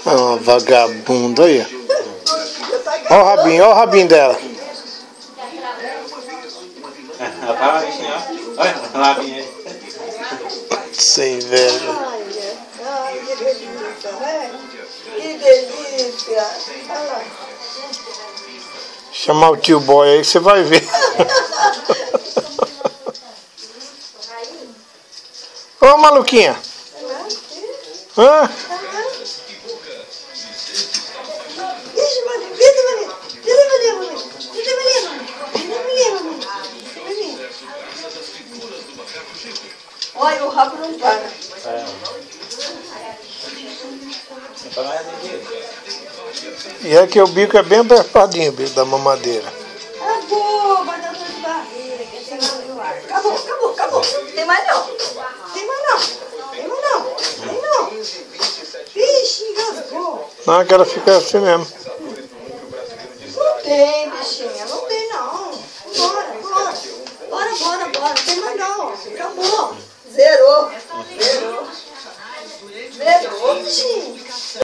Ó, vagabundo aí. Ó o rabinho dela. Olha o rabinho aí. Sem velho. Ai, que delícia, né? Que delícia. Olha lá. Chamar o tio boy aí, você vai ver. Ô, maluquinha. Hã? Olha, o rabo não para. E é que o bico é bem apertadinho, o bico da mamadeira. Acabou, vai dar dor de barriga. Acabou. Tem mais não. Tem mais não. Vixe, engasgou. Não, eu quero ficar assim mesmo. Não tem, bichinha, não tem não. Bora. Não tem mais não. Acabou. Zerou, bichinho.